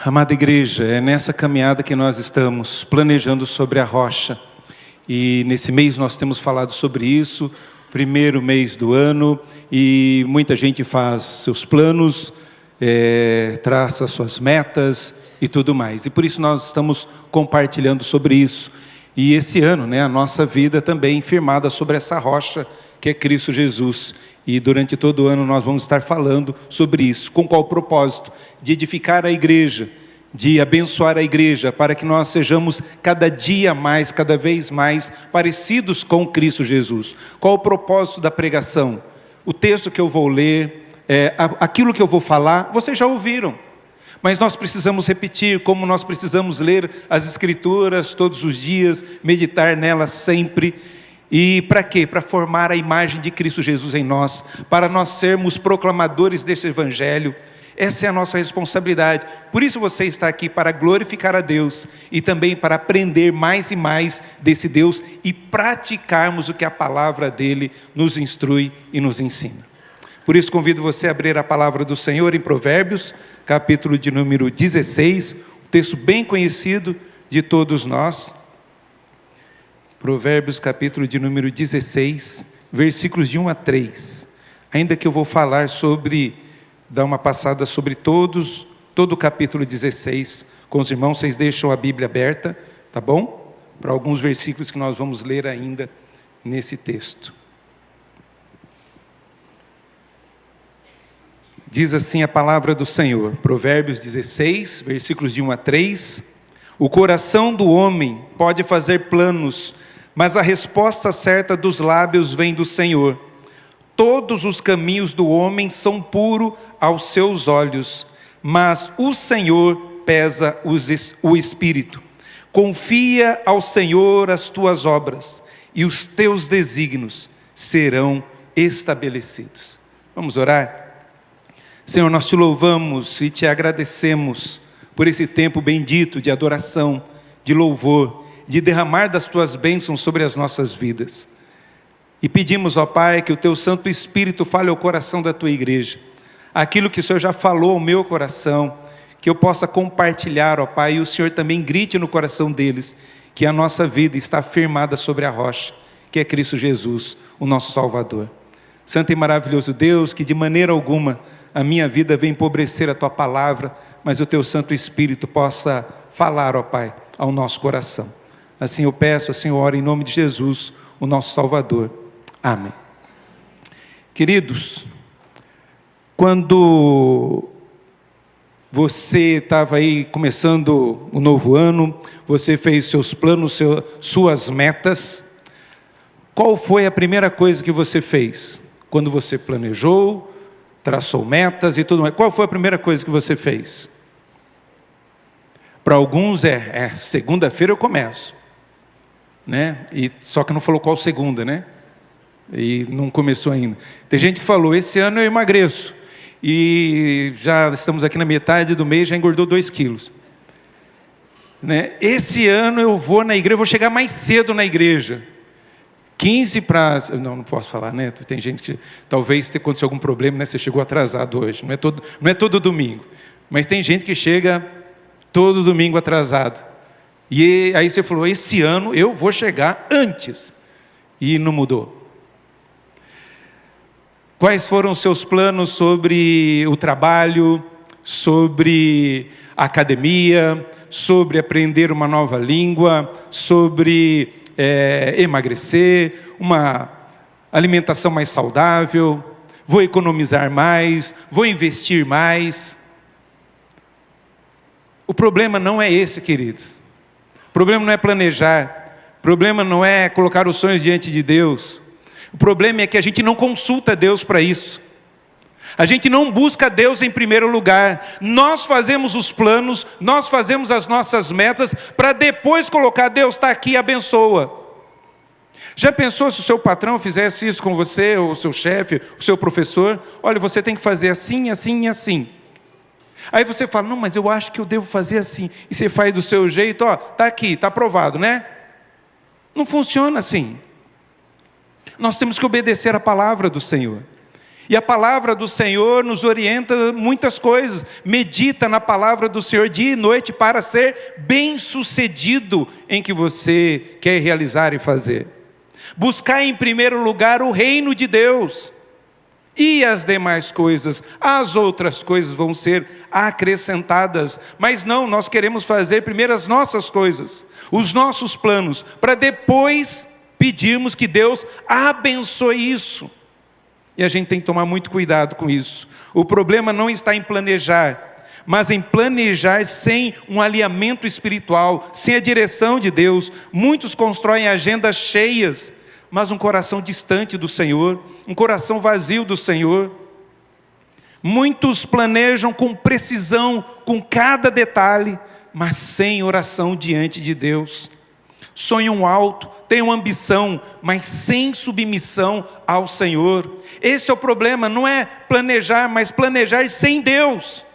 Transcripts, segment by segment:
Amada igreja, é nessa caminhada que nós estamos planejando sobre a rocha. E nesse mês nós temos falado sobre isso, primeiro mês do ano, e muita gente faz seus planos, traça suas metas e tudo mais. E por isso nós estamos compartilhando sobre isso. E esse ano, a nossa vida também firmada sobre essa rocha que é Cristo Jesus. E durante todo o ano nós vamos estar falando sobre isso. Com qual propósito? De edificar a igreja, de abençoar a igreja, para que nós sejamos cada dia mais, cada vez mais parecidos com Cristo Jesus. Qual o propósito da pregação? O texto que eu vou ler, aquilo que eu vou falar, vocês já ouviram. Mas nós precisamos repetir, como nós precisamos ler as Escrituras todos os dias, meditar nelas sempre. E para quê? Para formar a imagem de Cristo Jesus em nós, para nós sermos proclamadores deste Evangelho. Essa é a nossa responsabilidade. Por isso você está aqui, para glorificar a Deus e também para aprender mais e mais desse Deus e praticarmos o que a palavra dele nos instrui e nos ensina. Por isso convido você a abrir a palavra do Senhor em Provérbios, capítulo de número 16, um texto bem conhecido de todos nós. Provérbios, capítulo de número 16, versículos de 1 a 3. Ainda que eu vou falar dar uma passada sobre todo o capítulo 16 com os irmãos, vocês deixam a Bíblia aberta, tá bom? Para alguns versículos que nós vamos ler ainda nesse texto. Diz assim a palavra do Senhor, Provérbios 16, versículos de 1 a 3. O coração do homem pode fazer planos, mas a resposta certa dos lábios vem do Senhor. Todos os caminhos do homem são puros aos seus olhos, mas o Senhor pesa o espírito. Confia ao Senhor as tuas obras, e os teus desígnios serão estabelecidos. Vamos orar? Senhor, nós te louvamos e te agradecemos por esse tempo bendito de adoração, de louvor, de derramar das tuas bênçãos sobre as nossas vidas. E pedimos, ó Pai, que o teu Santo Espírito fale ao coração da tua igreja. Aquilo que o Senhor já falou ao meu coração, que eu possa compartilhar, ó Pai, e o Senhor também grite no coração deles, que a nossa vida está firmada sobre a rocha, que é Cristo Jesus, o nosso Salvador. Santo e maravilhoso Deus, que de maneira alguma a minha vida venha empobrecer a tua palavra, mas o teu Santo Espírito possa falar, ó Pai, ao nosso coração. Assim eu peço, assim eu oro em nome de Jesus, o nosso Salvador. Amém. Queridos, quando você estava aí começando o novo ano, você fez seus planos, suas metas, qual foi a primeira coisa que você fez? Quando você planejou, traçou metas e tudo mais, qual foi a primeira coisa que você fez? Para alguns segunda-feira eu começo. E só que não falou qual segunda, e não começou ainda. Tem gente que falou, esse ano eu emagreço, e já estamos aqui na metade do mês, já engordou 2 quilos. Esse ano eu vou na igreja, vou chegar mais cedo na igreja, 15 para... Não posso falar, tem gente que talvez tenha acontecido algum problema, você chegou atrasado hoje, não é todo domingo, mas tem gente que chega todo domingo atrasado. E aí você falou, esse ano eu vou chegar antes. E não mudou. Quais foram os seus planos sobre o trabalho, sobre a academia, sobre aprender uma nova língua, sobre emagrecer, uma alimentação mais saudável, vou economizar mais, vou investir mais? O problema não é esse, querido. O problema não é planejar, o problema não é colocar os sonhos diante de Deus. O problema é que a gente não consulta Deus para isso. A gente não busca Deus em primeiro lugar. Nós fazemos os planos, nós fazemos as nossas metas, para depois colocar, Deus está aqui, abençoa. Já pensou se o seu patrão fizesse isso com você, ou o seu chefe, o seu professor? Olha, você tem que fazer assim, assim e assim. Aí você fala, não, mas eu acho que eu devo fazer assim. E você faz do seu jeito, está aqui, está aprovado, Não funciona assim. Nós temos que obedecer a palavra do Senhor. E a palavra do Senhor nos orienta muitas coisas. Medita na palavra do Senhor dia e noite para ser bem-sucedido em que você quer realizar e fazer. Buscar em primeiro lugar o reino de Deus. E as demais coisas, as outras coisas vão ser acrescentadas. Mas não, nós queremos fazer primeiro as nossas coisas, os nossos planos, para depois pedirmos que Deus abençoe isso. E a gente tem que tomar muito cuidado com isso. O problema não está em planejar, mas em planejar sem um alinhamento espiritual, sem a direção de Deus. Muitos constroem agendas cheias, mas um coração distante do Senhor, um coração vazio do Senhor. Muitos planejam com precisão, com cada detalhe, mas sem oração diante de Deus. Sonham alto, tenham ambição, mas sem submissão ao Senhor. Esse é o problema, não é planejar, mas planejar sem Deus,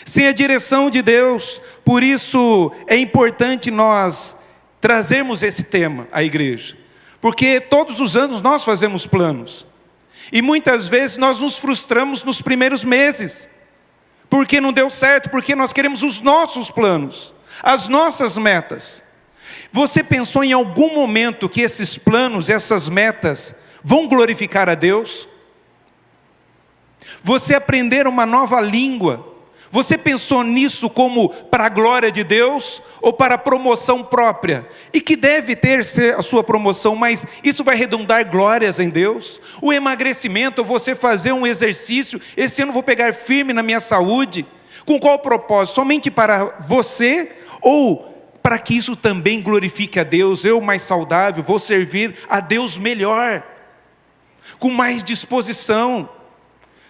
sem a direção de Deus. Por isso é importante nós trazermos esse tema à igreja, porque todos os anos nós fazemos planos, e muitas vezes nós nos frustramos nos primeiros meses, porque não deu certo, porque nós queremos os nossos planos, as nossas metas. Você pensou em algum momento que esses planos, essas metas, vão glorificar a Deus? Você aprender uma nova língua, você pensou nisso como para a glória de Deus ou para a promoção própria? E que deve ter a sua promoção, mas isso vai redundar glórias em Deus? O emagrecimento, você fazer um exercício, esse ano vou pegar firme na minha saúde, com qual propósito? Somente para você ou para que isso também glorifique a Deus? Eu mais saudável, vou servir a Deus melhor, com mais disposição.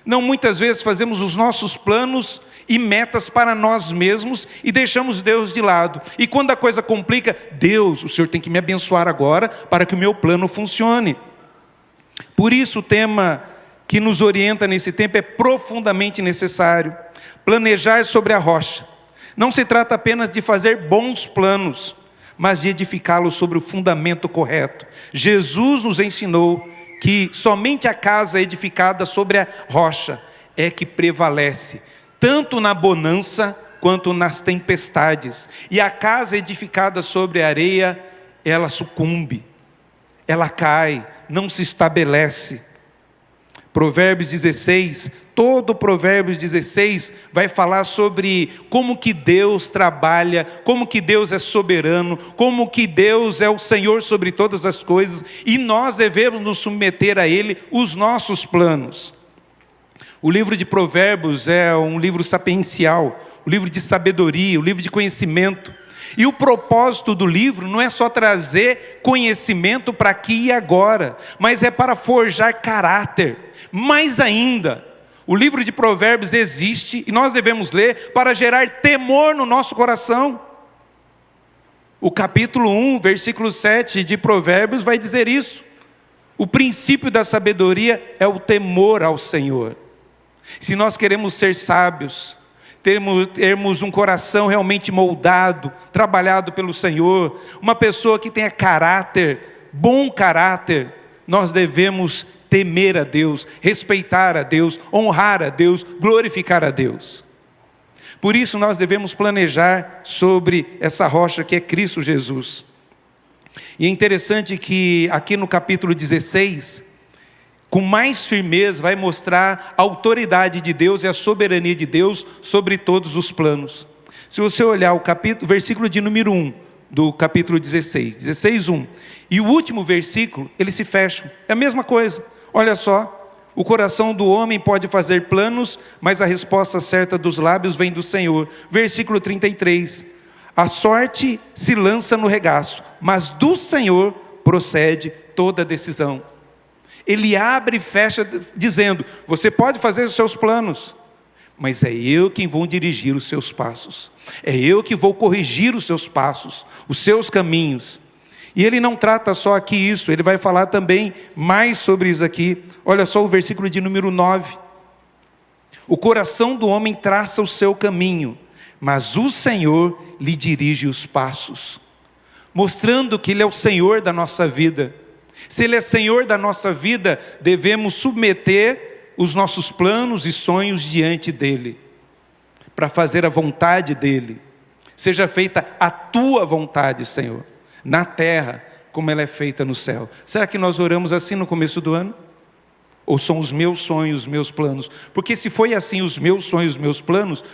Não, muitas vezes fazemos os nossos planos e metas para nós mesmos e deixamos Deus de lado. E quando a coisa complica, Deus, o Senhor tem que me abençoar agora para que o meu plano funcione. Por isso o tema que nos orienta nesse tempo é profundamente necessário. Planejar sobre a rocha. Não se trata apenas de fazer bons planos, mas de edificá-los sobre o fundamento correto. Jesus nos ensinou que somente a casa edificada sobre a rocha é que prevalece, tanto na bonança quanto nas tempestades. E a casa edificada sobre a areia, ela sucumbe, ela cai, não se estabelece. Provérbios 16, todo Provérbios 16 vai falar sobre como que Deus trabalha, como que Deus é soberano, como que Deus é o Senhor sobre todas as coisas, e nós devemos nos submeter a Ele os nossos planos. O livro de Provérbios é um livro sapiencial, um livro de sabedoria, um livro de conhecimento. E o propósito do livro não é só trazer conhecimento para aqui e agora, mas é para forjar caráter. Mais ainda, o livro de Provérbios existe e nós devemos ler para gerar temor no nosso coração. O capítulo 1, versículo 7 de Provérbios vai dizer isso. O princípio da sabedoria é o temor ao Senhor. Se nós queremos ser sábios, termos um coração realmente moldado, trabalhado pelo Senhor, uma pessoa que tenha caráter, bom caráter, nós devemos temer a Deus, respeitar a Deus, honrar a Deus, glorificar a Deus. Por isso nós devemos planejar sobre essa rocha que é Cristo Jesus. E é interessante que aqui no capítulo 16, com mais firmeza vai mostrar a autoridade de Deus e a soberania de Deus sobre todos os planos. Se você olhar o versículo de número 1 do capítulo 16, 1, e o último versículo, eles se fecham, é a mesma coisa. Olha só, o coração do homem pode fazer planos, mas a resposta certa dos lábios vem do Senhor. Versículo 33, a sorte se lança no regaço, mas do Senhor procede toda decisão. Ele abre e fecha dizendo, você pode fazer os seus planos, mas é eu quem vou dirigir os seus passos. É eu que vou corrigir os seus passos, os seus caminhos. E ele não trata só aqui isso, ele vai falar também mais sobre isso aqui. Olha só o versículo de número 9. O coração do homem traça o seu caminho, mas o Senhor lhe dirige os passos. Mostrando que Ele é o Senhor da nossa vida. Se Ele é Senhor da nossa vida, devemos submeter os nossos planos e sonhos diante dEle, para fazer a vontade dEle. Seja feita a tua vontade, Senhor, na terra, como ela é feita no céu. Será que nós oramos assim no começo do ano? Ou são os meus sonhos, os meus planos? Porque se foi assim, os meus sonhos, os meus planos,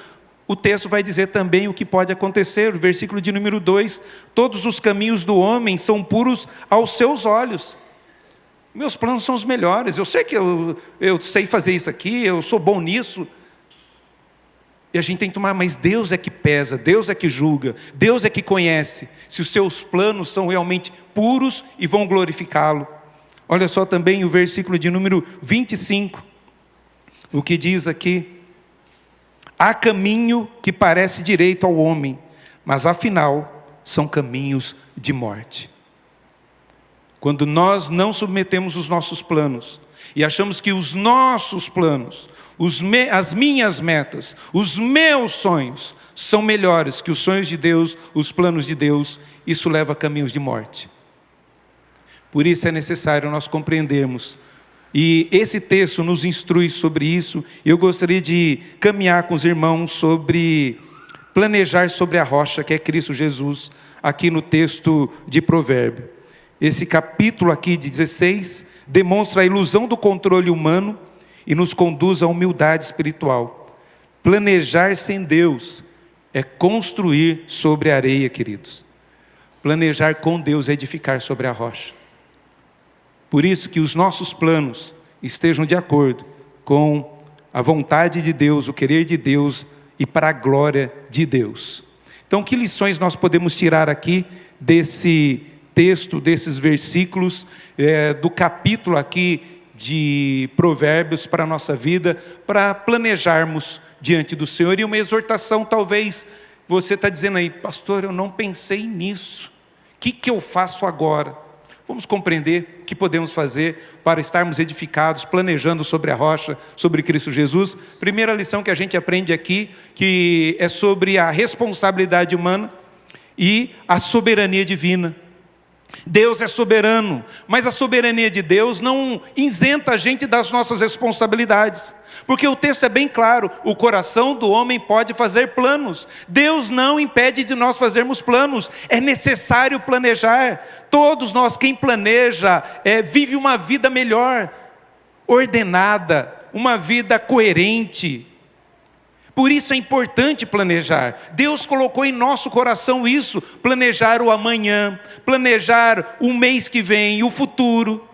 o texto vai dizer também o que pode acontecer. O versículo de número 2, todos os caminhos do homem são puros aos seus olhos. Meus planos são os melhores, eu sei que eu sei fazer isso aqui, eu sou bom nisso. E a gente tem que tomar, mas Deus é que pesa, Deus é que julga, Deus é que conhece se os seus planos são realmente puros e vão glorificá-lo. Olha só também o versículo de número 25, o que diz aqui: há caminho que parece direito ao homem, mas afinal são caminhos de morte. Quando nós não submetemos os nossos planos e achamos que os nossos planos, as minhas metas, os meus sonhos são melhores que os sonhos de Deus, os planos de Deus, isso leva a caminhos de morte. Por isso é necessário nós compreendermos. E esse texto nos instrui sobre isso. Eu gostaria de caminhar com os irmãos sobre planejar sobre a rocha, que é Cristo Jesus, aqui no texto de Provérbios. Esse capítulo aqui de 16 demonstra a ilusão do controle humano e nos conduz à humildade espiritual. Planejar sem Deus é construir sobre a areia, queridos. Planejar com Deus é edificar sobre a rocha. Por isso que os nossos planos estejam de acordo com a vontade de Deus, o querer de Deus e para a glória de Deus. Então, que lições nós podemos tirar aqui desse texto, desses versículos, do capítulo aqui de Provérbios para a nossa vida, para planejarmos diante do Senhor? E uma exortação, talvez você está dizendo aí: pastor, eu não pensei nisso, o que eu faço agora? Vamos compreender o que podemos fazer para estarmos edificados, planejando sobre a rocha, sobre Cristo Jesus. Primeira lição que a gente aprende aqui, que é sobre a responsabilidade humana e a soberania divina. Deus é soberano, mas a soberania de Deus não isenta a gente das nossas responsabilidades. Porque o texto é bem claro: o coração do homem pode fazer planos. Deus não impede de nós fazermos planos. É necessário planejar. Todos nós, quem planeja, vive uma vida melhor, ordenada, uma vida coerente. Por isso é importante planejar. Deus colocou em nosso coração isso: planejar o amanhã, planejar o mês que vem, o futuro,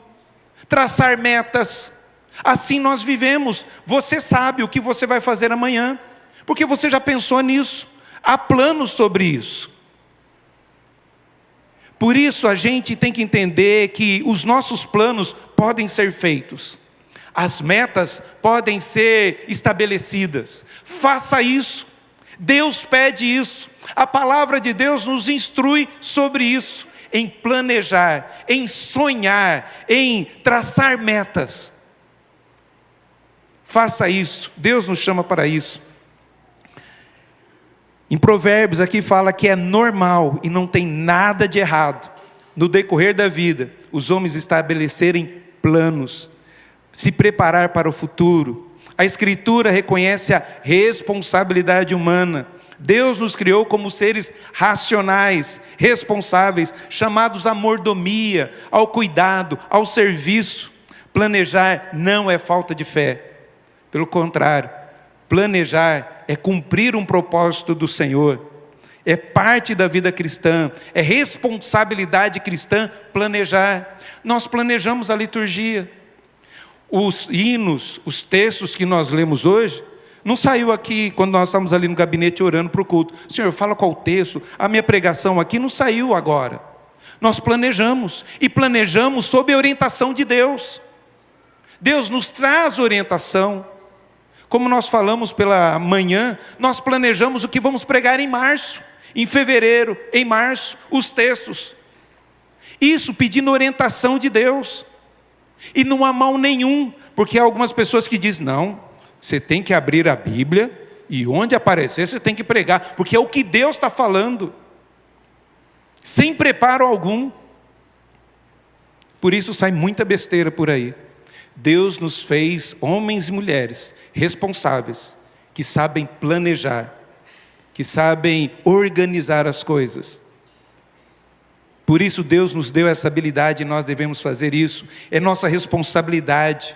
traçar metas. Assim nós vivemos. Você sabe o que você vai fazer amanhã, porque você já pensou nisso. Há planos sobre isso. Por isso a gente tem que entender que os nossos planos podem ser feitos. As metas podem ser estabelecidas. Faça isso. Deus pede isso. A palavra de Deus nos instrui sobre isso. Em planejar, em sonhar, em traçar metas. Faça isso. Deus nos chama para isso. Em Provérbios aqui fala que é normal e não tem nada de errado no decorrer da vida os homens estabelecerem planos, se preparar para o futuro. A Escritura reconhece a responsabilidade humana. Deus nos criou como seres racionais, responsáveis, chamados à mordomia, ao cuidado, ao serviço. Planejar não é falta de fé. Pelo contrário, planejar é cumprir um propósito do Senhor. É parte da vida cristã, é responsabilidade cristã planejar. Nós planejamos a liturgia. Os hinos, os textos que nós lemos hoje, não saiu aqui quando nós estávamos ali no gabinete orando para o culto. Senhor, fala qual o texto. A minha pregação aqui não saiu agora. Nós planejamos, e planejamos sob a orientação de Deus. Deus nos traz orientação. Como nós falamos pela manhã, nós planejamos o que vamos pregar em março, em fevereiro, em março, os textos. Isso pedindo orientação de Deus. E não há mal nenhum, porque há algumas pessoas que dizem: não, você tem que abrir a Bíblia e onde aparecer você tem que pregar, porque é o que Deus está falando, sem preparo algum. Por isso sai muita besteira por aí. Deus nos fez homens e mulheres responsáveis, que sabem planejar, que sabem organizar as coisas. Por isso Deus nos deu essa habilidade e nós devemos fazer isso. É nossa responsabilidade.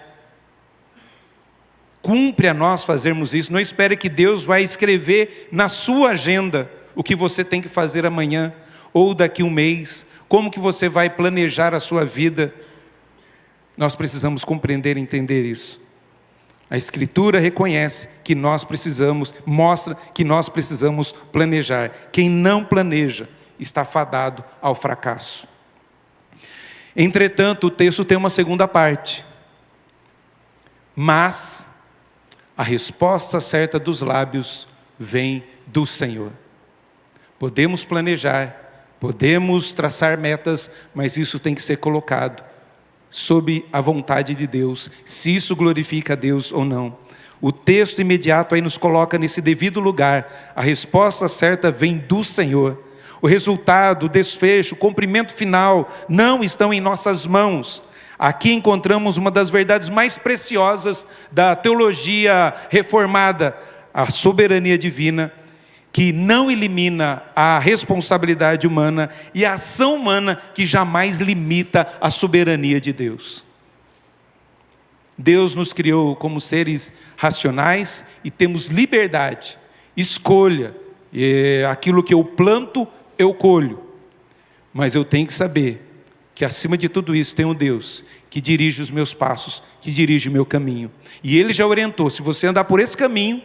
Cumpre a nós fazermos isso. Não espere que Deus vai escrever na sua agenda o que você tem que fazer amanhã ou daqui um mês. Como que você vai planejar a sua vida? Nós precisamos compreender e entender isso. A Escritura reconhece que nós precisamos, mostra que nós precisamos planejar. Quem não planeja está fadado ao fracasso. Entretanto, o texto tem uma segunda parte. Mas a resposta certa dos lábios vem do Senhor. Podemos planejar, podemos traçar metas, mas isso tem que ser colocado sob a vontade de Deus, se isso glorifica a Deus ou não. O texto imediato aí nos coloca nesse devido lugar. A resposta certa vem do Senhor. O resultado, o desfecho, o cumprimento final não estão em nossas mãos. Aqui encontramos uma das verdades mais preciosas da teologia reformada, a soberania divina, que não elimina a responsabilidade humana e a ação humana que jamais limita a soberania de Deus. Deus nos criou como seres racionais e temos liberdade, escolha. Aquilo que eu planto, eu colho. Mas eu tenho que saber que acima de tudo isso tem um Deus que dirige os meus passos, que dirige o meu caminho. E Ele já orientou, se você andar por esse caminho,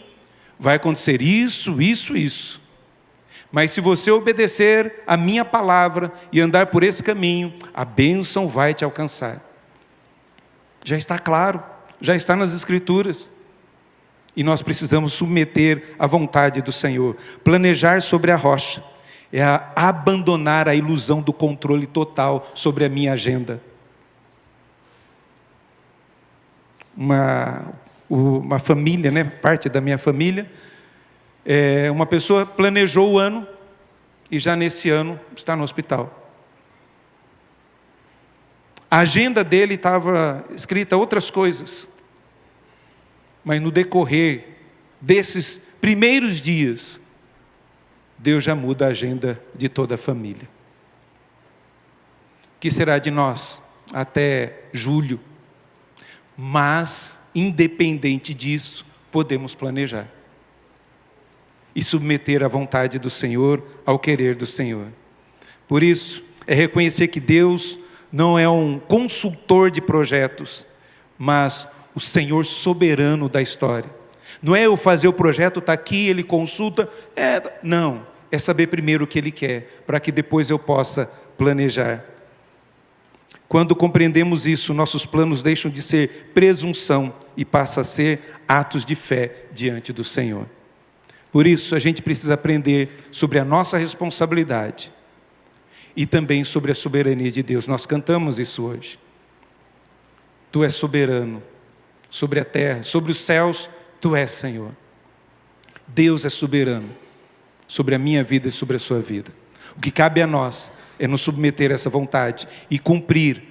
vai acontecer isso, isso, isso. Mas se você obedecer a minha palavra e andar por esse caminho, a bênção vai te alcançar. Já está claro, já está nas Escrituras. E nós precisamos submeter à vontade do Senhor. Planejar sobre a rocha é abandonar a ilusão do controle total sobre a minha agenda. Uma família, né, parte da minha família, uma pessoa planejou o ano e já nesse ano está no hospital. A agenda dele estava escrita outras coisas, mas no decorrer desses primeiros dias, Deus já muda a agenda de toda a família. O que será de nós até julho? Mas, independente disso, podemos planejar e submeter a vontade do Senhor ao querer do Senhor. Por isso, é reconhecer que Deus não é um consultor de projetos, mas o Senhor soberano da história. Não é eu fazer o projeto, está aqui, Ele consulta. Não, é saber primeiro o que Ele quer, para que depois eu possa planejar. Quando compreendemos isso, nossos planos deixam de ser presunção e passam a ser atos de fé diante do Senhor. Por isso, a gente precisa aprender sobre a nossa responsabilidade e também sobre a soberania de Deus. Nós cantamos isso hoje. Tu és soberano sobre a terra, sobre os céus, Tu és Senhor. Deus é soberano sobre a minha vida e sobre a sua vida. O que cabe a nós é nos submeter a essa vontade e cumprir,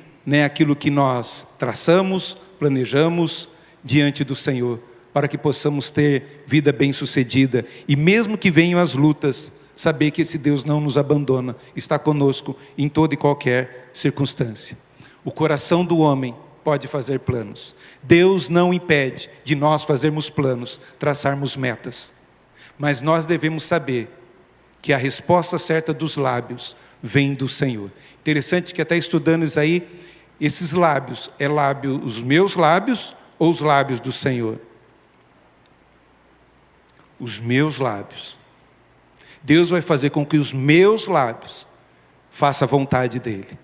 aquilo que nós traçamos, planejamos diante do Senhor, para que possamos ter vida bem-sucedida. E mesmo que venham as lutas, saber que esse Deus não nos abandona, está conosco em toda e qualquer circunstância. O coração do homem pode fazer planos. Deus não impede de nós fazermos planos, traçarmos metas. Mas nós devemos saber que a resposta certa dos lábios vem do Senhor. Interessante que até estudando isso aí, esses lábios, os meus lábios ou os lábios do Senhor? Os meus lábios. Deus vai fazer com que os meus lábios façam a vontade dEle.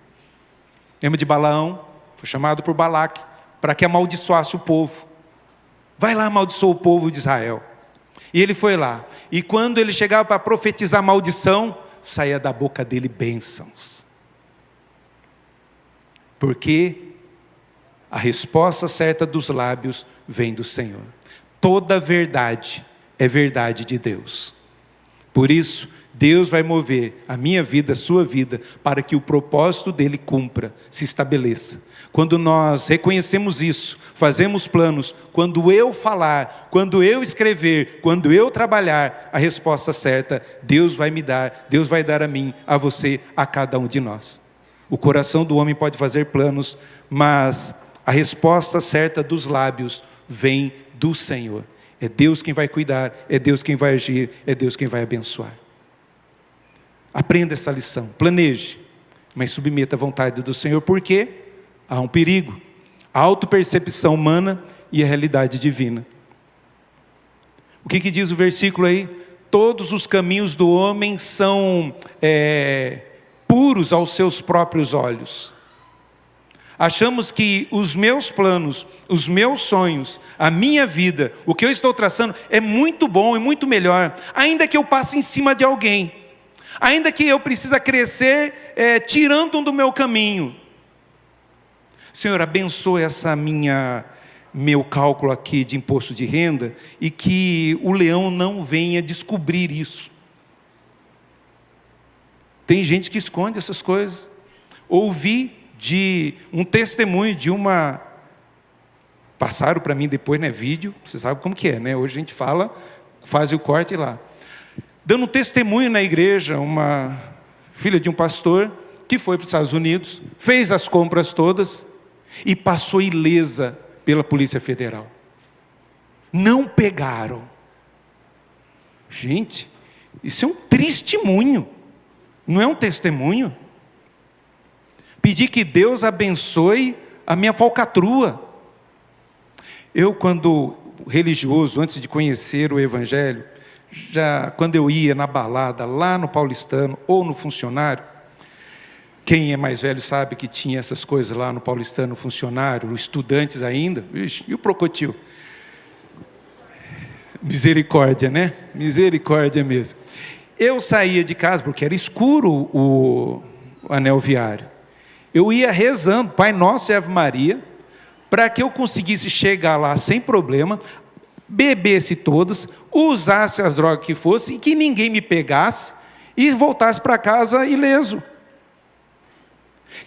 Lembra de Balaão? Foi chamado por Balaque para que amaldiçoasse o povo. Vai lá, amaldiçoa o povo de Israel. E ele foi lá. E quando ele chegava para profetizar maldição, saía da boca dele bênçãos. Porque a resposta certa dos lábios vem do Senhor. Toda verdade é verdade de Deus. Por isso, Deus vai mover a minha vida, a sua vida, para que o propósito dele cumpra, se estabeleça. Quando nós reconhecemos isso, fazemos planos, quando eu falar, quando eu escrever, quando eu trabalhar, a resposta certa, Deus vai me dar, Deus vai dar a mim, a você, a cada um de nós. O coração do homem pode fazer planos, mas a resposta certa dos lábios vem do Senhor. É Deus quem vai cuidar, é Deus quem vai agir, é Deus quem vai abençoar. Aprenda essa lição, planeje, mas submeta à vontade do Senhor, porque há um perigo, a autopercepção humana e a realidade divina. O que diz o versículo aí? Todos os caminhos do homem são puros aos seus próprios olhos. Achamos que os meus planos, os meus sonhos, a minha vida, o que eu estou traçando é muito bom e muito melhor, ainda que eu passe em cima de alguém, ainda que eu precise crescer tirando do meu caminho. Senhor, abençoa meu cálculo aqui de imposto de renda e que o leão não venha descobrir isso. Tem gente que esconde essas coisas. Ouvi de um testemunho de uma... Passaram para mim depois, né, vídeo, você sabe como que é, né? Hoje a gente fala, faz o corte lá. Dando um testemunho na igreja, uma filha de um pastor que foi para os Estados Unidos, fez as compras todas e passou ilesa pela Polícia Federal. Não pegaram. Gente, isso é um testemunho, não é um testemunho. Pedi que Deus abençoe a minha falcatrua. Eu, quando religioso, antes de conhecer o Evangelho, já quando eu ia na balada, lá no Paulistano ou no Funcionário, quem é mais velho sabe que tinha essas coisas lá no Paulistano, Funcionário, estudantes ainda, vixe, e o Procotil? Misericórdia, né? Misericórdia mesmo. Eu saía de casa, porque era escuro o anel viário. Eu ia rezando, Pai Nosso e Ave Maria, para que eu conseguisse chegar lá sem problema, bebesse todas, usasse as drogas que fossem, e que ninguém me pegasse, e voltasse para casa ileso.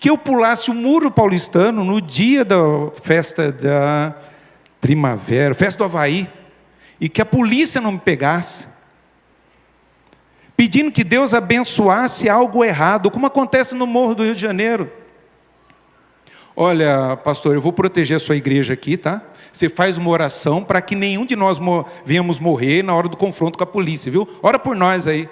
Que eu pulasse o muro paulistano no dia da festa da primavera, festa do Havaí, e que a polícia não me pegasse, pedindo que Deus abençoasse algo errado, como acontece no Morro do Rio de Janeiro. Olha, pastor, eu vou proteger a sua igreja aqui, tá? Você faz uma oração para que nenhum de nós venhamos morrer na hora do confronto com a polícia, viu? Ora por nós aí.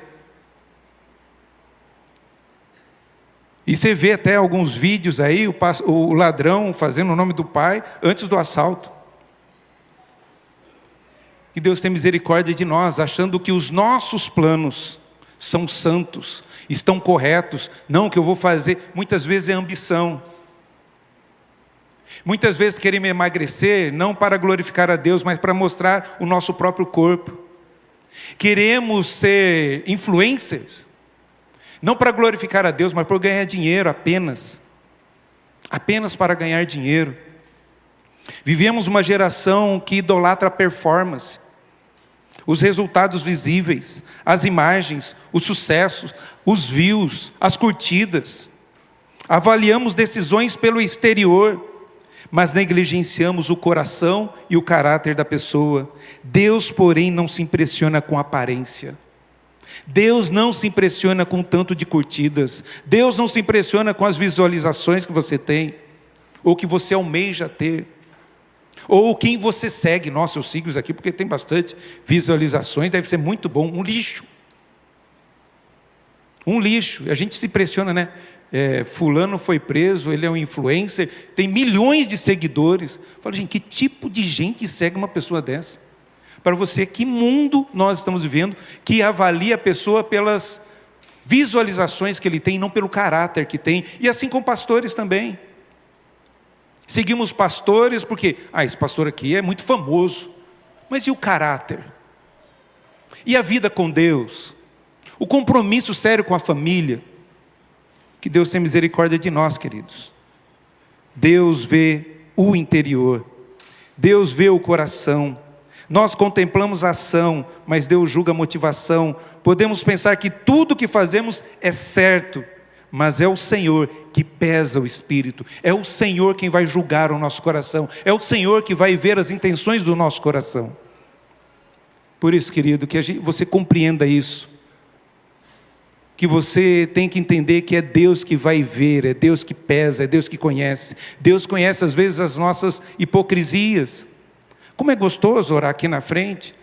E você vê até alguns vídeos aí, o ladrão fazendo o nome do pai antes do assalto. Que Deus tenha misericórdia de nós, achando que os nossos planos são santos, estão corretos. Não, o que eu vou fazer, muitas vezes é ambição. Muitas vezes queremos emagrecer, não para glorificar a Deus, mas para mostrar o nosso próprio corpo. Queremos ser influencers, não para glorificar a Deus, mas para ganhar dinheiro apenas. Apenas para ganhar dinheiro. Vivemos uma geração que idolatra a performance, os resultados visíveis, as imagens, os sucessos, os views, as curtidas. Avaliamos decisões pelo exterior, mas negligenciamos o coração e o caráter da pessoa. Deus, porém, não se impressiona com a aparência. Deus não se impressiona com o tanto de curtidas. Deus não se impressiona com as visualizações que você tem, ou que você almeja ter, ou quem você segue. Nossa, eu sigo isso aqui porque tem bastante visualizações, deve ser muito bom. Um lixo. Um lixo. A gente se impressiona, né? Fulano foi preso, ele é um influencer, tem milhões de seguidores. Fala, gente, que tipo de gente segue uma pessoa dessa? Para você, que mundo nós estamos vivendo que avalia a pessoa pelas visualizações que ele tem, não pelo caráter que tem, e assim com pastores também. Seguimos pastores porque, esse pastor aqui é muito famoso, mas e o caráter? E a vida com Deus? O compromisso sério com a família? Que Deus tenha misericórdia de nós, queridos. Deus vê o interior, Deus vê o coração. Nós contemplamos a ação, mas Deus julga a motivação. Podemos pensar que tudo que fazemos é certo, mas é o Senhor que pesa o espírito. É o Senhor quem vai julgar o nosso coração. É o Senhor que vai ver as intenções do nosso coração. Por isso, querido, que você compreenda isso. Que você tem que entender que é Deus que vai ver, é Deus que pesa, é Deus que conhece. Deus conhece às vezes as nossas hipocrisias. Como é gostoso orar aqui na frente.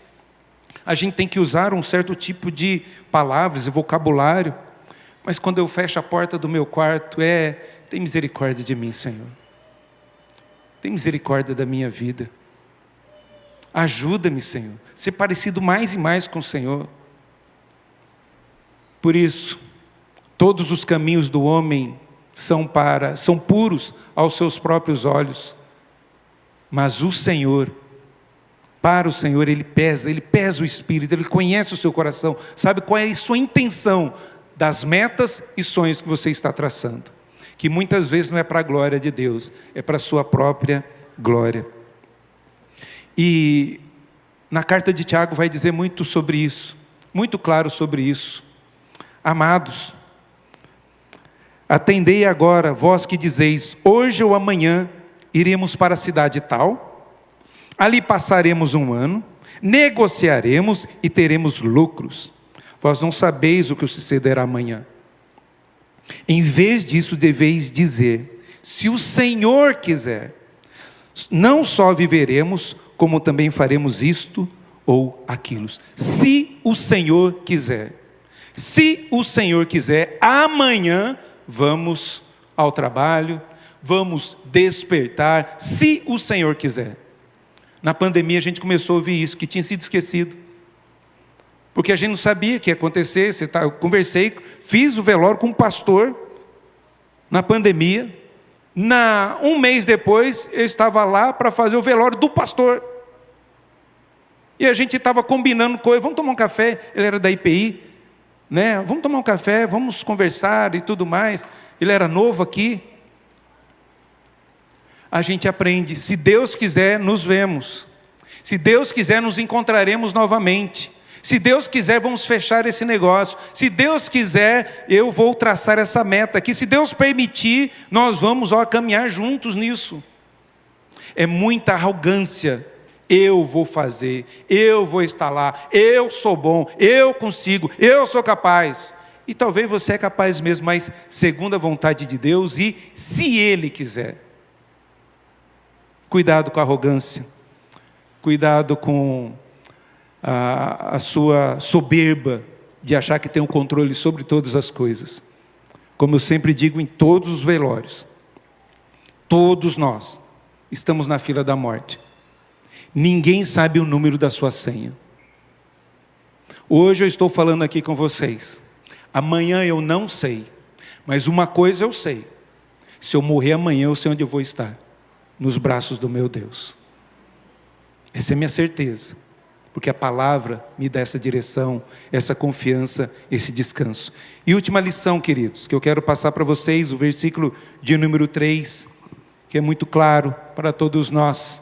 A gente tem que usar um certo tipo de palavras e vocabulário. Mas quando eu fecho a porta do meu quarto, tem misericórdia de mim, Senhor. Tem misericórdia da minha vida. Ajuda-me, Senhor, a ser parecido mais e mais com o Senhor. Por isso, todos os caminhos do homem são puros aos seus próprios olhos. Mas o Senhor, para o Senhor, Ele pesa o espírito, Ele conhece o seu coração, sabe qual é a sua intenção das metas e sonhos que você está traçando. Que muitas vezes não é para a glória de Deus, é para a sua própria glória. E na carta de Tiago vai dizer muito sobre isso, muito claro sobre isso. Amados, atendei agora, vós que dizeis, hoje ou amanhã iremos para a cidade tal, ali passaremos um ano, negociaremos e teremos lucros. Vós não sabeis o que sucederá amanhã. Em vez disso, deveis dizer, se o Senhor quiser, não só viveremos, como também faremos isto ou aquilo. Se o Senhor quiser. Se o Senhor quiser, amanhã vamos ao trabalho, vamos despertar, se o Senhor quiser. Na pandemia a gente começou a ouvir isso, que tinha sido esquecido. Porque a gente não sabia o que ia acontecer. Eu conversei, fiz o velório com um pastor na pandemia. Um mês depois, eu estava lá para fazer o velório do pastor. E a gente estava combinando coisas, vamos tomar um café, ele era da IPI, né? Vamos tomar um café, vamos conversar e tudo mais. Ele era novo aqui. A gente aprende, se Deus quiser, nos vemos. Se Deus quiser, nos encontraremos novamente. Se Deus quiser, vamos fechar esse negócio. Se Deus quiser, eu vou traçar essa meta aqui. Se Deus permitir, nós vamos caminhar juntos nisso. É muita arrogância. Eu vou fazer, eu vou estar lá, eu sou bom, eu consigo, eu sou capaz. E talvez você é capaz mesmo, mas segundo a vontade de Deus e se Ele quiser. Cuidado com a arrogância. Cuidado com a sua soberba de achar que tem o controle sobre todas as coisas. Como eu sempre digo em todos os velórios, todos nós estamos na fila da morte. Ninguém sabe o número da sua senha. Hoje eu estou falando aqui com vocês. Amanhã eu não sei. Mas uma coisa eu sei. Se eu morrer amanhã, eu sei onde eu vou estar. Nos braços do meu Deus. Essa é a minha certeza. Porque a palavra me dá essa direção, essa confiança, esse descanso. E última lição, queridos, que eu quero passar para vocês, o versículo de número 3, que é muito claro para todos nós.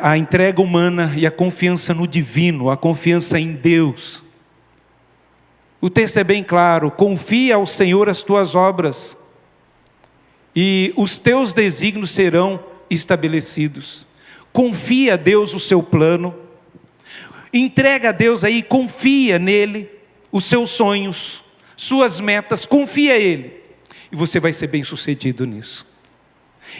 A entrega humana e a confiança no divino, a confiança em Deus. O texto é bem claro, confia ao Senhor as tuas obras, e os teus desígnios serão estabelecidos. Confia a Deus o seu plano, entrega a Deus aí, confia nele, os seus sonhos, suas metas, confia a Ele, e você vai ser bem sucedido nisso.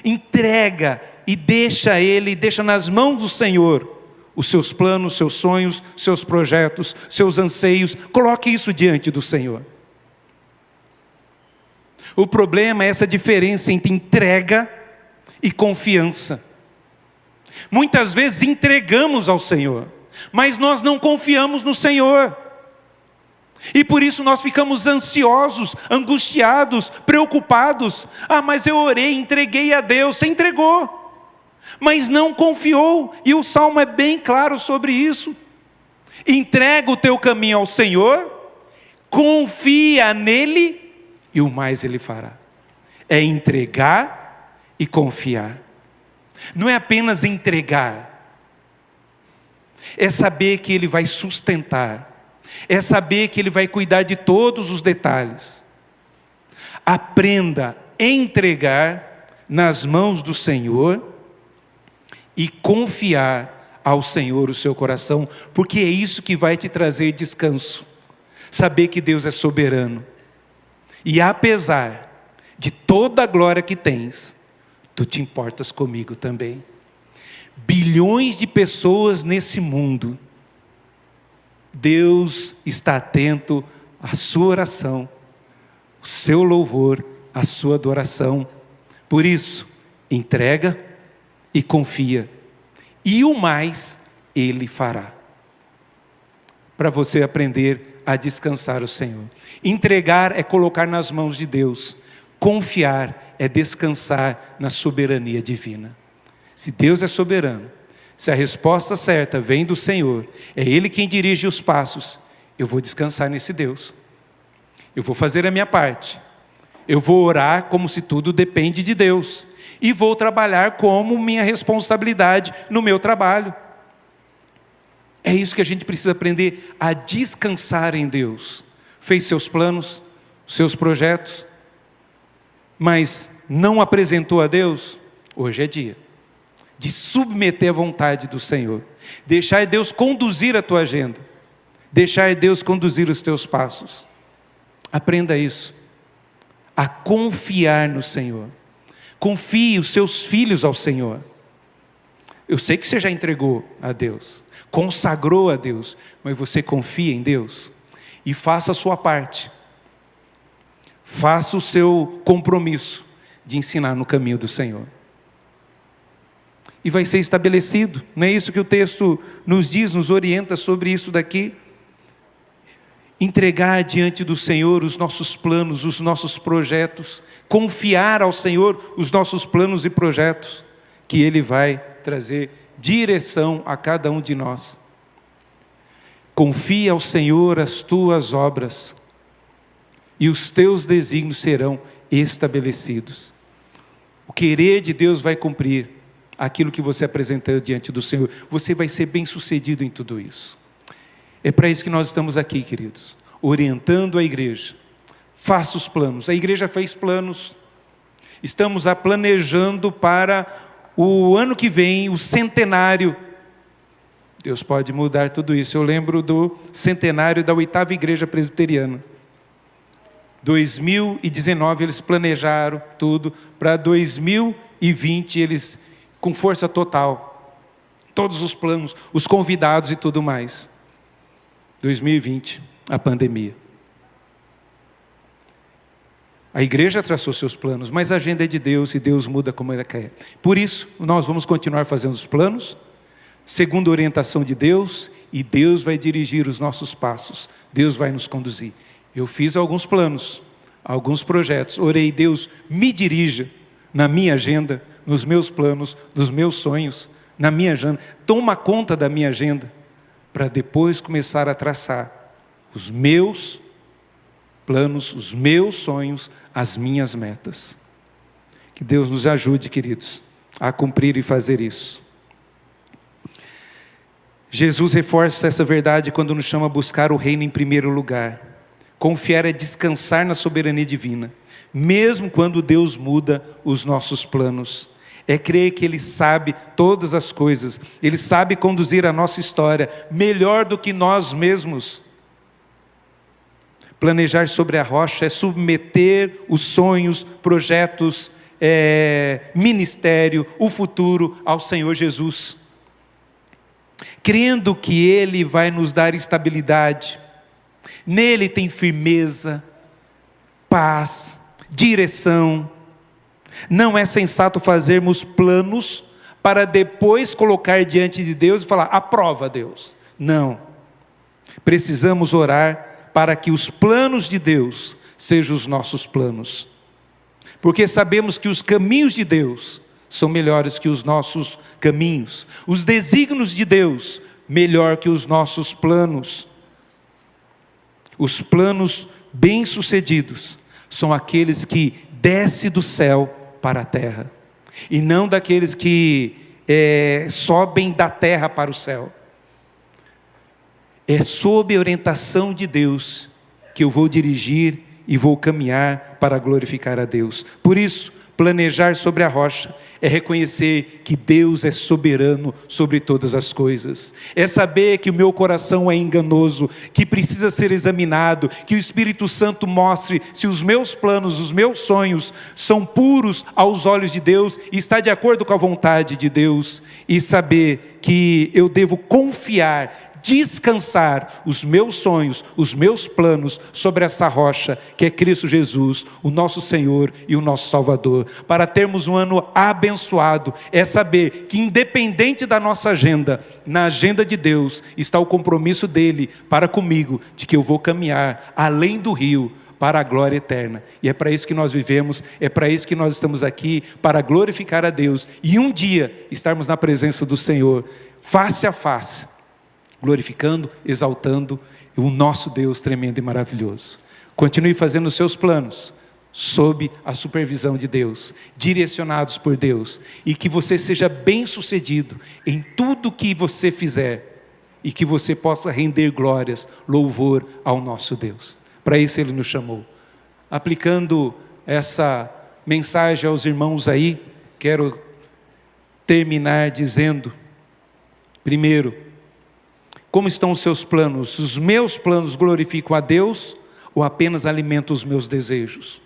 Entrega e deixa nas mãos do Senhor, os seus planos, seus sonhos, seus projetos, seus anseios, coloque isso diante do Senhor. O problema é essa diferença entre entrega e confiança. Muitas vezes entregamos ao Senhor, mas nós não confiamos no Senhor. E por isso nós ficamos ansiosos, angustiados, preocupados. Mas eu orei, entreguei a Deus. Você entregou, mas não confiou. E o Salmo é bem claro sobre isso. Entrega o teu caminho ao Senhor, confia nele, e o mais Ele fará. É entregar e confiar. Não é apenas entregar, é saber que Ele vai sustentar, é saber que Ele vai cuidar de todos os detalhes. Aprenda a entregar nas mãos do Senhor e confiar ao Senhor o seu coração, porque é isso que vai te trazer descanso. Saber que Deus é soberano. E apesar de toda a glória que tens, tu te importas comigo também. Bilhões de pessoas nesse mundo, Deus está atento à sua oração, o seu louvor, a sua adoração. Por isso, entrega e confia, e o mais Ele fará. Para você aprender a descansar o Senhor. Entregar é colocar nas mãos de Deus. Confiar é descansar na soberania divina. Se Deus é soberano, se a resposta certa vem do Senhor, é Ele quem dirige os passos, eu vou descansar nesse Deus. Eu vou fazer a minha parte. Eu vou orar como se tudo depende de Deus. E vou trabalhar como minha responsabilidade no meu trabalho. É isso que a gente precisa aprender, a descansar em Deus. Fez seus planos, seus projetos, mas não apresentou a Deus? Hoje é dia de submeter à vontade do Senhor. Deixar Deus conduzir a tua agenda. Deixar Deus conduzir os teus passos. Aprenda isso. A confiar no Senhor. Confie os seus filhos ao Senhor. Eu sei que você já entregou a Deus, consagrou a Deus, mas você confia em Deus? E faça a sua parte. Faça o seu compromisso de ensinar no caminho do Senhor. E vai ser estabelecido. Não é isso que o texto nos diz, nos orienta sobre isso daqui? Entregar diante do Senhor os nossos planos, os nossos projetos. Confiar ao Senhor os nossos planos e projetos. Que Ele vai trazer direção a cada um de nós. Confia ao Senhor as tuas obras, e os teus desígnios serão estabelecidos. O querer de Deus vai cumprir aquilo que você apresentou diante do Senhor. Você vai ser bem sucedido em tudo isso. É para isso que nós estamos aqui, queridos, orientando a igreja. Faça os planos. A igreja fez planos. Estamos planejando para o ano que vem, o centenário. Deus pode mudar tudo isso. Eu lembro do centenário da 8ª Igreja Presbiteriana. 2019 eles planejaram tudo. Para 2020 eles, com força total, todos os planos, os convidados e tudo mais. 2020, a pandemia. A igreja traçou seus planos, mas a agenda é de Deus e Deus muda como Ele quer. Por isso, nós vamos continuar fazendo os planos, segundo a orientação de Deus, e Deus vai dirigir os nossos passos. Deus vai nos conduzir. Eu fiz alguns planos, alguns projetos. Orei, Deus, me dirija na minha agenda, nos meus planos, nos meus sonhos, na minha agenda. Toma conta da minha agenda, para depois começar a traçar os meus planos, os meus sonhos, as minhas metas. Que Deus nos ajude, queridos, a cumprir e fazer isso. Jesus reforça essa verdade quando nos chama a buscar o reino em primeiro lugar. Confiar é descansar na soberania divina, mesmo quando Deus muda os nossos planos. É crer que Ele sabe todas as coisas, Ele sabe conduzir a nossa história melhor do que nós mesmos. Planejar sobre a rocha é submeter os sonhos, projetos, ministério, o futuro ao Senhor Jesus. Crendo que Ele vai nos dar estabilidade. Nele tem firmeza, paz, direção. Não é sensato fazermos planos para depois colocar diante de Deus e falar, aprova Deus. Não. Precisamos orar para que os planos de Deus sejam os nossos planos. Porque sabemos que os caminhos de Deus são melhores que os nossos caminhos. Os desígnios de Deus, melhor que os nossos planos. Os planos bem-sucedidos são aqueles que descem do céu para a terra. E não daqueles que sobem da terra para o céu. É sob a orientação de Deus que eu vou dirigir e vou caminhar para glorificar a Deus. Por isso, planejar sobre a rocha é reconhecer que Deus é soberano sobre todas as coisas. É saber que o meu coração é enganoso, que precisa ser examinado, que o Espírito Santo mostre se os meus planos, os meus sonhos são puros aos olhos de Deus e está de acordo com a vontade de Deus. E saber que eu devo confiar, descansar os meus sonhos, os meus planos sobre essa rocha que é Cristo Jesus, o nosso Senhor e o nosso Salvador. Para termos um ano abençoado, é saber que independente da nossa agenda, na agenda de Deus está o compromisso dele para comigo, de que eu vou caminhar além do rio para a glória eterna. E é para isso que nós vivemos, é para isso que nós estamos aqui, para glorificar a Deus e um dia estarmos na presença do Senhor, face a face, glorificando, exaltando o nosso Deus tremendo e maravilhoso. Continue fazendo os seus planos sob a supervisão de Deus, direcionados por Deus, e que você seja bem-sucedido em tudo que você fizer, e que você possa render glórias, louvor ao nosso Deus. Para isso Ele nos chamou. Aplicando essa mensagem aos irmãos aí, quero terminar dizendo, primeiro, como estão os seus planos? Os meus planos glorificam a Deus ou apenas alimentam os meus desejos?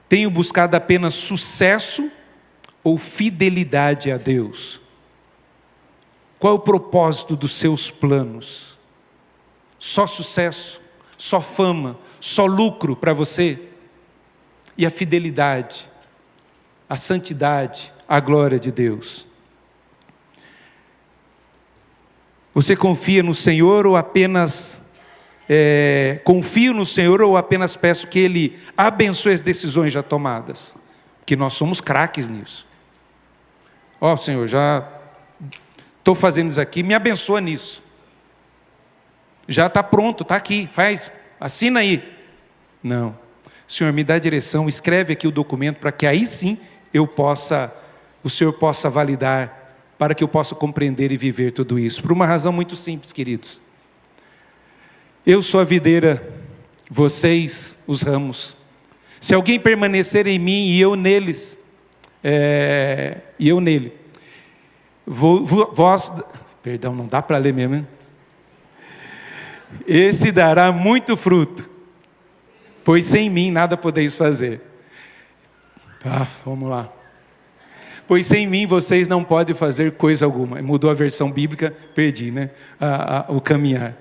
Tenho buscado apenas sucesso ou fidelidade a Deus? Qual é o propósito dos seus planos? Só sucesso? Só fama? Só lucro para você? E a fidelidade? A santidade? A glória de Deus? Você confia no Senhor ou apenas confio no Senhor ou apenas peço que Ele abençoe as decisões já tomadas? Porque nós somos craques nisso. Ó, Senhor, já estou fazendo isso aqui, me abençoa nisso. Já está pronto, está aqui, faz, assina aí. Não. Senhor, me dá a direção, escreve aqui o documento para que aí sim o Senhor possa validar, para que eu possa compreender e viver tudo isso. Por uma razão muito simples, queridos. Eu sou a videira, vocês os ramos. Se alguém permanecer em mim e eu neles, perdão, não dá para ler mesmo, hein? Esse dará muito fruto, pois sem mim nada podeis fazer. Vamos lá. Pois sem mim vocês não podem fazer coisa alguma. Mudou a versão bíblica, perdi, né? O caminhar.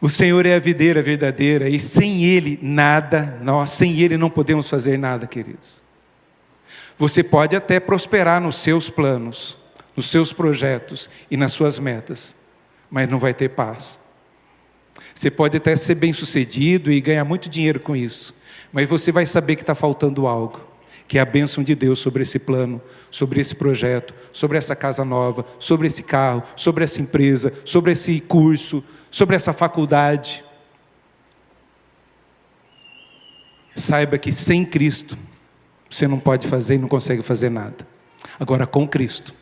O Senhor é a videira verdadeira e sem Ele sem Ele não podemos fazer nada, queridos. Você pode até prosperar nos seus planos, nos seus projetos e nas suas metas, mas não vai ter paz. Você pode até ser bem-sucedido e ganhar muito dinheiro com isso, mas você vai saber que está faltando algo. Que é a bênção de Deus sobre esse plano, sobre esse projeto, sobre essa casa nova, sobre esse carro, sobre essa empresa, sobre esse curso, sobre essa faculdade. Saiba que sem Cristo, você não pode fazer e não consegue fazer nada. Agora, com Cristo,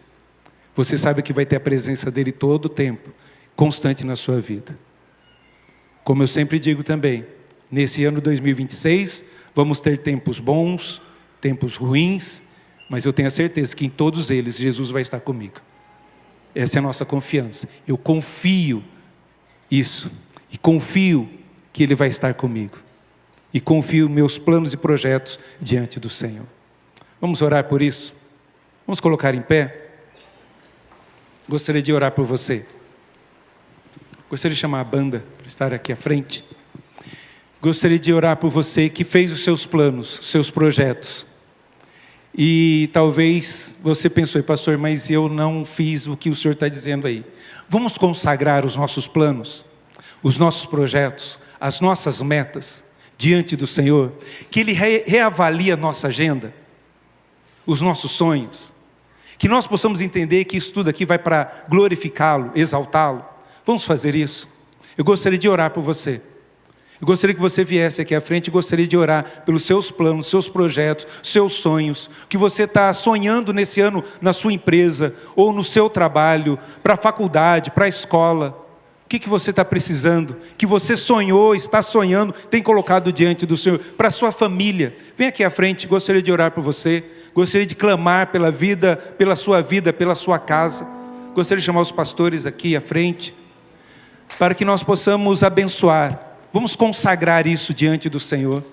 você sabe que vai ter a presença dEle todo o tempo, constante na sua vida. Como eu sempre digo também, nesse ano 2026, vamos ter tempos bons, tempos ruins, mas eu tenho a certeza que em todos eles Jesus vai estar comigo. Essa é a nossa confiança. Eu confio isso e confio que Ele vai estar comigo e confio meus planos e projetos diante do Senhor. Vamos orar por isso? Vamos colocar em pé? Gostaria de orar por você. Gostaria de chamar a banda para estar aqui à frente. Gostaria de orar por você que fez os seus planos, seus projetos. E talvez você pensou, pastor, mas eu não fiz o que o senhor está dizendo aí. Vamos consagrar os nossos planos, os nossos projetos, as nossas metas diante do Senhor. Que Ele reavalie a nossa agenda, os nossos sonhos. Que nós possamos entender que isso tudo aqui vai para glorificá-lo, exaltá-lo. Vamos fazer isso. Eu gostaria de orar por você. Eu gostaria que você viesse aqui à frente e gostaria de orar pelos seus planos, seus projetos, seus sonhos, que você está sonhando nesse ano na sua empresa, ou no seu trabalho, para a faculdade, para a escola. O que você está precisando? Que você sonhou, está sonhando, tem colocado diante do Senhor, para a sua família. Vem aqui à frente, gostaria de orar por você, gostaria de clamar pela vida, pela sua casa. Gostaria de chamar os pastores aqui à frente, para que nós possamos abençoar. Vamos consagrar isso diante do Senhor.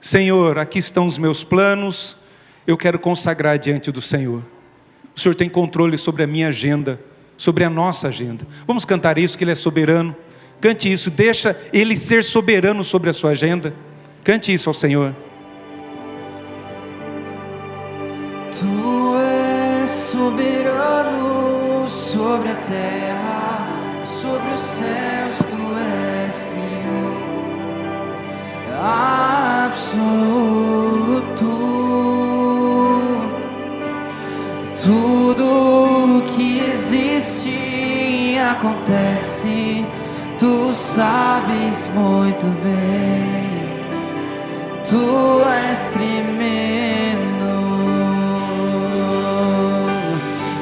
Senhor, aqui estão os meus planos, eu quero consagrar diante do Senhor. O Senhor tem controle sobre a minha agenda, sobre a nossa agenda. Vamos cantar isso, que Ele é soberano. Cante isso, deixa Ele ser soberano sobre a sua agenda. Cante isso ao Senhor. Tu és soberano sobre a terra, sobre os céus, Tu és Senhor absoluto. Tudo que existe acontece, Tu sabes muito bem. Tu és tremendo,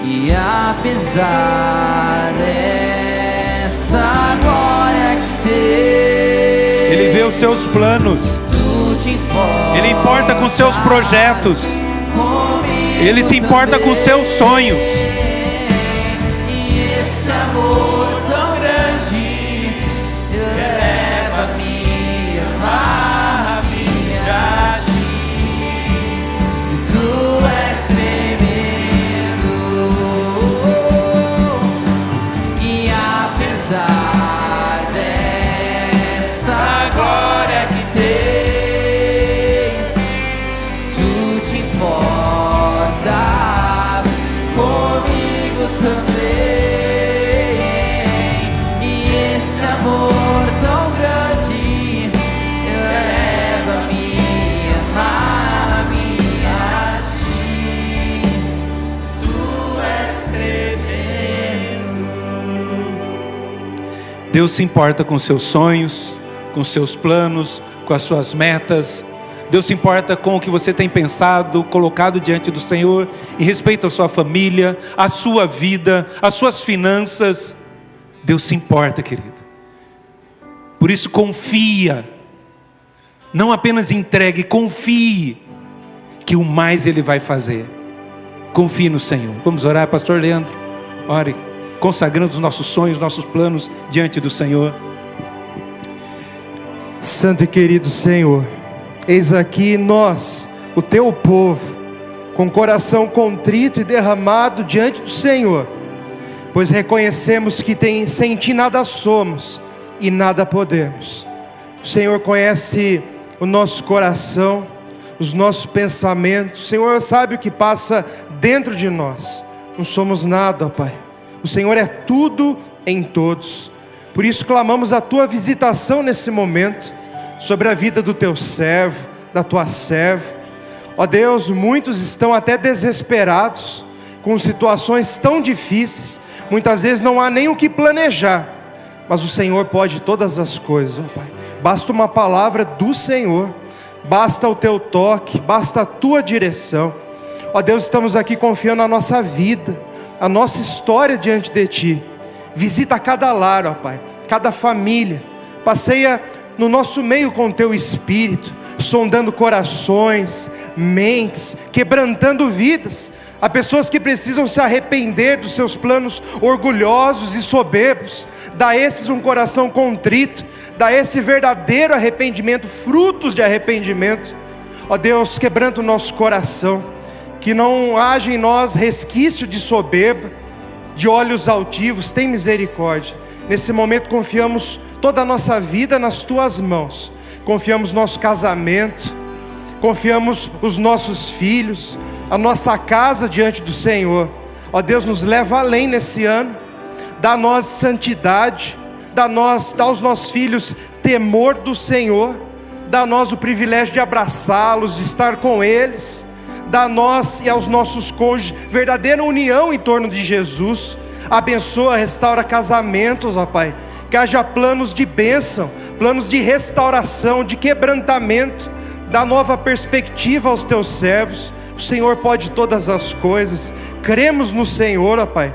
e apesar desta glória que tem, Ele vê os seus planos, Tu te importa. Ele importa com seus projetos, Comigo Ele se importa com seus sonhos. E esse amor tão grande leva-me a Ti. Tu és tremendo, e apesar desta glória que tens, Tu te importas comigo também. E esse amor tão grande leva-me a Ti. Tu és tremendo. Deus se importa com seus sonhos, com seus planos, com as suas metas. Deus se importa com o que você tem pensado, colocado diante do Senhor, em respeito à sua família, à sua vida, às suas finanças. Deus se importa, querido. Por isso confia, não apenas entregue, confie, que o mais Ele vai fazer. Confie no Senhor. Vamos orar, pastor Leandro, ore, consagrando os nossos sonhos, nossos planos diante do Senhor. Santo e querido Senhor, eis aqui nós, o Teu povo, com coração contrito e derramado diante do Senhor, pois reconhecemos que sem Ti nada somos e nada podemos. O Senhor conhece o nosso coração, os nossos pensamentos. O Senhor sabe o que passa dentro de nós. Não somos nada, ó Pai. O Senhor é tudo em todos. Por isso clamamos a Tua visitação nesse momento, sobre a vida do Teu servo, da Tua serva. Ó Deus, muitos estão até desesperados, com situações tão difíceis. Muitas vezes não há nem o que planejar, mas o Senhor pode todas as coisas, ó Pai. Basta uma palavra do Senhor, basta o Teu toque, basta a Tua direção. Ó Deus, estamos aqui confiando a nossa vida, a nossa história diante de Ti. Visita cada lar, ó Pai, cada família. Passeia no nosso meio com o Teu Espírito, sondando corações, mentes, quebrantando vidas. Há pessoas que precisam se arrepender dos seus planos orgulhosos e soberbos. Dá a esses um coração contrito, dá a esse verdadeiro arrependimento, frutos de arrependimento. Ó Deus, quebranta o nosso coração, que não haja em nós resquício de soberba, de olhos altivos. Tem misericórdia. Nesse momento confiamos toda a nossa vida nas Tuas mãos. Confiamos nosso casamento, confiamos os nossos filhos, a nossa casa diante do Senhor. Ó Deus, nos leva além nesse ano. Dá a nós santidade, dá aos nossos filhos temor do Senhor. Dá a nós o privilégio de abraçá-los, de estar com eles. Dá a nós e aos nossos cônjuges verdadeira união em torno de Jesus. Abençoa, restaura casamentos, ó Pai. Que haja planos de bênção planos de restauração, de quebrantamento, dá nova perspectiva aos teus servos. O Senhor pode todas as coisas, cremos no Senhor, ó Pai.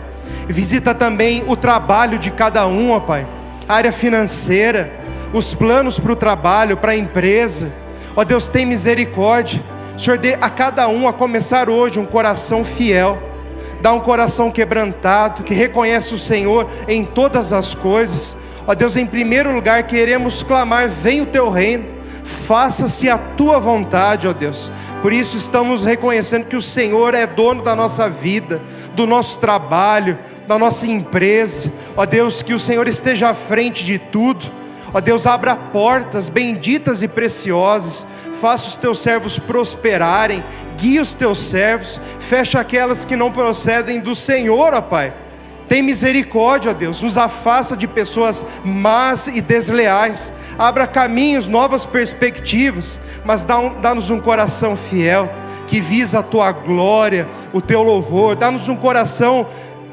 Visita também o trabalho de cada um, ó Pai, a área financeira, os planos para o trabalho, para a empresa. Ó Deus, tem misericórdia. O Senhor dê a cada um, a começar hoje, um coração fiel. Dá um coração quebrantado, que reconhece o Senhor em todas as coisas. Ó Deus, em primeiro lugar queremos clamar: venha o teu reino, faça-se a tua vontade, ó Deus. Por isso estamos reconhecendo que o Senhor é dono da nossa vida, do nosso trabalho, da nossa empresa. Ó Deus, que o Senhor esteja à frente de tudo. Ó Deus, abra portas benditas e preciosas, faça os teus servos prosperarem, guia os teus servos, fecha aquelas que não procedem do Senhor, ó Pai. Tem misericórdia, ó Deus, nos afasta de pessoas más e desleais, abra caminhos, novas perspectivas, mas dá-nos um coração fiel, que visa a tua glória, o teu louvor. Dá-nos um coração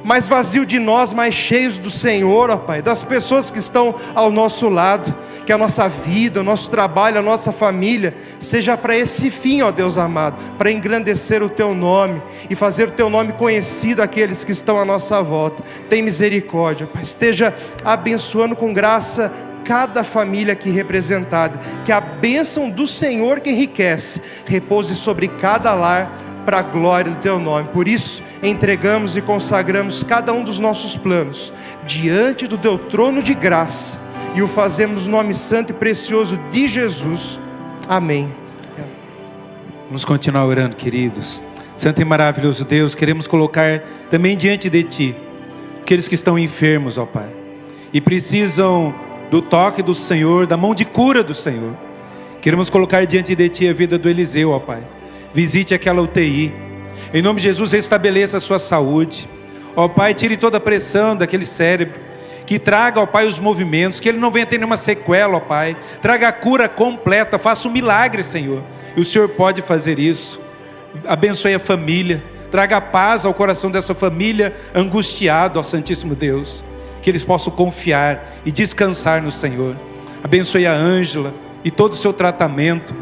mais vazio de nós, mais cheios do Senhor, ó Pai, das pessoas que estão ao nosso lado. Que a nossa vida, o nosso trabalho, a nossa família seja para esse fim, ó Deus amado, para engrandecer o teu nome e fazer o teu nome conhecido àqueles que estão à nossa volta. Tem misericórdia, Pai. Esteja abençoando com graça cada família aqui representada. Que a bênção do Senhor, que enriquece, repouse sobre cada lar, para a glória do teu nome. Por isso entregamos e consagramos cada um dos nossos planos diante do teu trono de graça, e o fazemos no nome santo e precioso de Jesus. Amém. Vamos continuar orando, queridos. Santo e maravilhoso Deus, queremos colocar também diante de Ti aqueles que estão enfermos, ó Pai, e precisam do toque do Senhor, da mão de cura do Senhor. Queremos colocar diante de Ti a vida do Eliseu, ó Pai. Visite aquela UTI, em nome de Jesus, restabeleça a sua saúde, ó Pai. Tire toda a pressão daquele cérebro, que traga, ó Pai, os movimentos, que ele não venha ter nenhuma sequela, ó Pai. Traga a cura completa, faça um milagre, Senhor, e o Senhor pode fazer isso. Abençoe a família, traga paz ao coração dessa família angustiada, ó Santíssimo Deus, que eles possam confiar e descansar no Senhor. Abençoe a Ângela e todo o seu tratamento,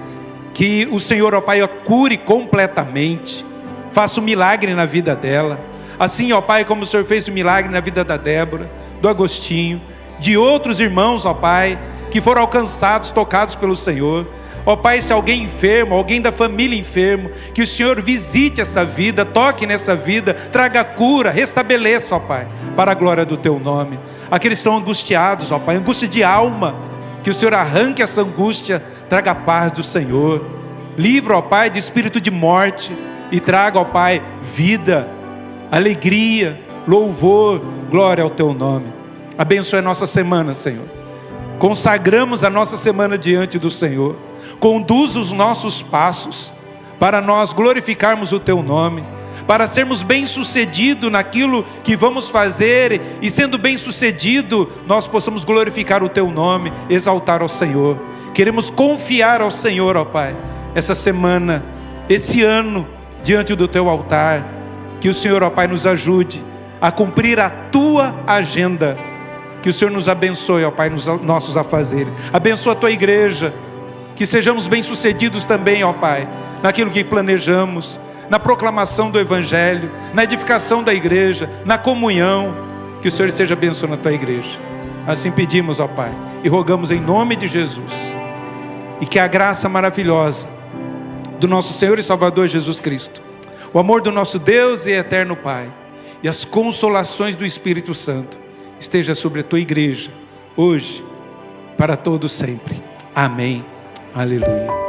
que o Senhor, ó Pai, a cure completamente, faça um milagre na vida dela, assim, ó Pai, como o Senhor fez um milagre na vida da Débora, do Agostinho, de outros irmãos, ó Pai, que foram alcançados, tocados pelo Senhor. Ó Pai, se alguém enfermo, alguém da família enfermo, que o Senhor visite essa vida, toque nessa vida, traga cura, restabeleça, ó Pai, para a glória do Teu nome. Aqueles que estão angustiados, ó Pai, angústia de alma, que o Senhor arranque essa angústia, traga a paz do Senhor. Livra, ó Pai, de espírito de morte, e traga, ó Pai, vida, alegria, louvor, glória ao Teu nome. Abençoe a nossa semana, Senhor. Consagramos a nossa semana diante do Senhor. Conduza os nossos passos para nós glorificarmos o Teu nome, para sermos bem-sucedidos naquilo que vamos fazer, e sendo bem-sucedido, nós possamos glorificar o Teu nome, exaltar ao Senhor. Queremos confiar ao Senhor, ó Pai, essa semana, esse ano, diante do Teu altar. Que o Senhor, ó Pai, nos ajude a cumprir a Tua agenda. Que o Senhor nos abençoe, ó Pai, nos nossos afazeres. Abençoa a Tua igreja, que sejamos bem-sucedidos também, ó Pai, naquilo que planejamos, na proclamação do Evangelho, na edificação da igreja, na comunhão. Que o Senhor esteja abençoando a Tua igreja. Assim pedimos, ó Pai, e rogamos em nome de Jesus. E que a graça maravilhosa do nosso Senhor e Salvador Jesus Cristo, o amor do nosso Deus e eterno Pai, e as consolações do Espírito Santo esteja sobre a Tua igreja, hoje, para todo sempre. Amém. Aleluia.